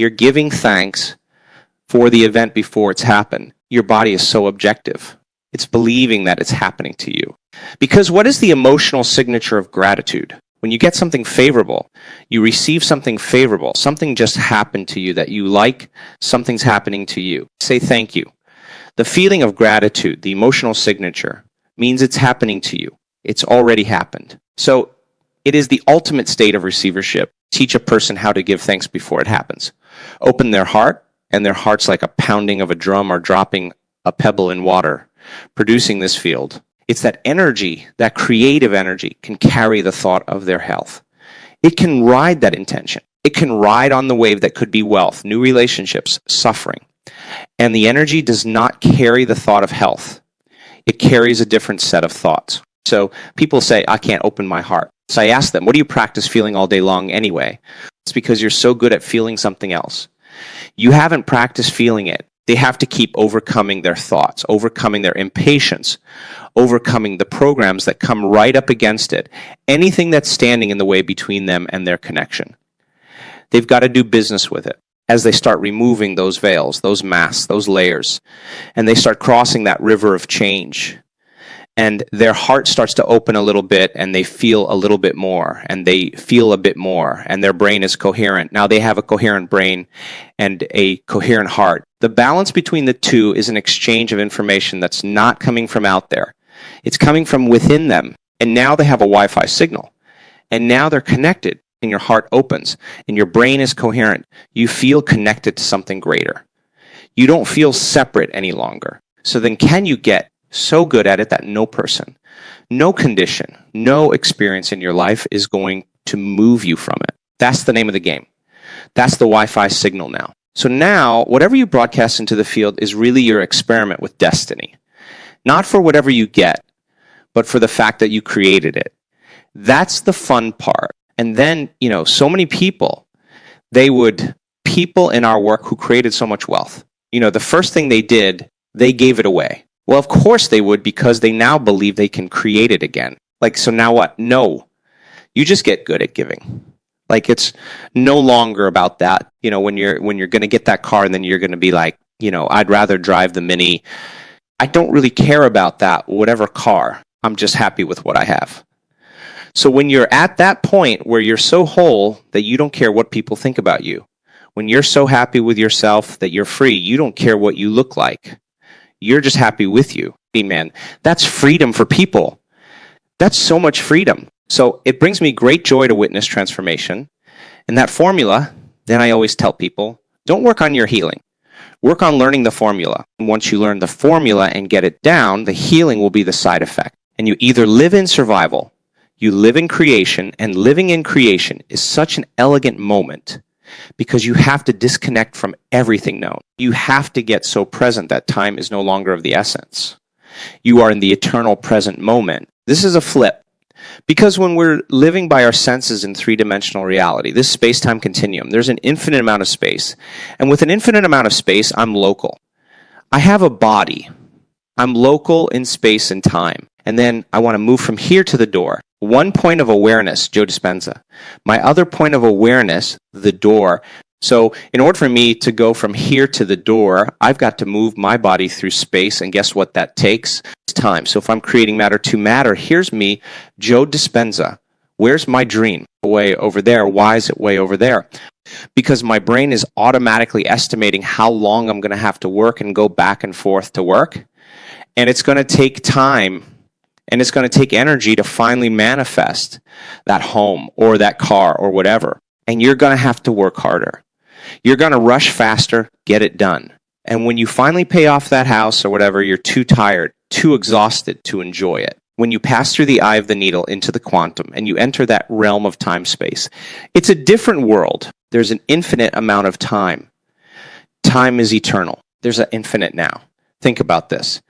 You're giving thanks for the event before it's happened. Your body is so objective. It's believing that it's happening to you. Because what is the emotional signature of gratitude? When you get something favorable, you receive something favorable, something just happened to you that you like, something's happening to you. Say thank you. The feeling of gratitude, the emotional signature, means it's happening to you. It's already happened. So it is the ultimate state of receivership. Teach a person how to give thanks before it happens. Open their heart, and their heart's like a pounding of a drum or dropping a pebble in water, producing this field. It's that energy, that creative energy, can carry the thought of their health. It can ride that intention. It can ride on the wave that could be wealth, new relationships, suffering. And the energy does not carry the thought of health. It carries a different set of thoughts. So people say, I can't open my heart. So I ask them, what do you practice feeling all day long anyway? It's because you're so good at feeling something else. You haven't practiced feeling it. They have to keep overcoming their thoughts, overcoming their impatience, overcoming the programs that come right up against it, anything that's standing in the way between them and their connection. They've got to do business with it as they start removing those veils, those masks, those layers, and they start crossing that river of change. And their heart starts to open a little bit, and they feel a little bit more, and they feel a bit more, and their brain is coherent. Now they have a coherent brain and a coherent heart. The balance between the two is an exchange of information that's not coming from out there. It's coming from within them, and now they have a Wi-Fi signal. And now they're connected, and your heart opens, and your brain is coherent. You feel connected to something greater. You don't feel separate any longer. So then can you get so good at it that no person, no condition, no experience in your life is going to move you from it? That's the name of the game. That's the Wi-Fi signal now. So now, whatever you broadcast into the field is really your experiment with destiny. Not for whatever you get, but for the fact that you created it. That's the fun part. And then, so many people in our work who created so much wealth, the first thing they did, they gave it away. Well, of course they would, because they now believe they can create it again. So now what? No. You just get good at giving. It's no longer about that. When you're going to get that car, and then you're going to be like, I'd rather drive the Mini. I don't really care about that, whatever car. I'm just happy with what I have. So when you're at that point where you're so whole that you don't care what people think about you, when you're so happy with yourself that you're free, you don't care what you look like. You're just happy with you. Amen. That's freedom for people. That's so much freedom. So it brings me great joy to witness transformation. And that formula, then I always tell people, don't work on your healing. Work on learning the formula. And once you learn the formula and get it down, the healing will be the side effect. And you either live in survival, you live in creation, and living in creation is such an elegant moment, because you have to disconnect from everything known. You have to get so present that time is no longer of the essence. You are in the eternal present moment. This is a flip. Because when we're living by our senses in three-dimensional reality, this space-time continuum, there's an infinite amount of space. And with an infinite amount of space, I'm local. I have a body. I'm local in space and time. And then I want to move from here to the door. One point of awareness, Joe Dispenza. My other point of awareness, the door. So in order for me to go from here to the door, I've got to move my body through space. And guess what that takes? It's time. So if I'm creating matter to matter, here's me, Joe Dispenza. Where's my dream? Way over there. Why is it way over there? Because my brain is automatically estimating how long I'm going to have to work and go back and forth to work. And it's going to take time. And it's going to take energy to finally manifest that home or that car or whatever. And you're going to have to work harder. You're going to rush faster, get it done. And when you finally pay off that house or whatever, you're too tired, too exhausted to enjoy it. When you pass through the eye of the needle into the quantum and you enter that realm of time-space, it's a different world. There's an infinite amount of time. Time is eternal. There's an infinite now. Think about this.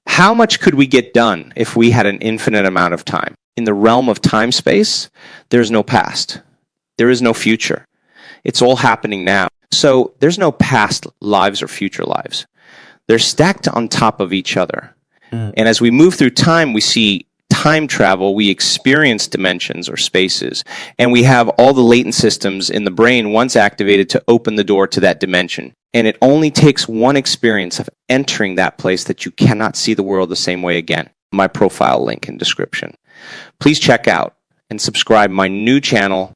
How much could we get done if we had an infinite amount of time? In the realm of time-space, there's no past. There is no future. It's all happening now. So there's no past lives or future lives. They're stacked on top of each other. And as we move through time, we see time travel, we experience dimensions or spaces, and we have all the latent systems in the brain once activated to open the door to that dimension. And it only takes one experience of entering that place that you cannot see the world the same way again. My profile link in description. Please check out and subscribe my new channel.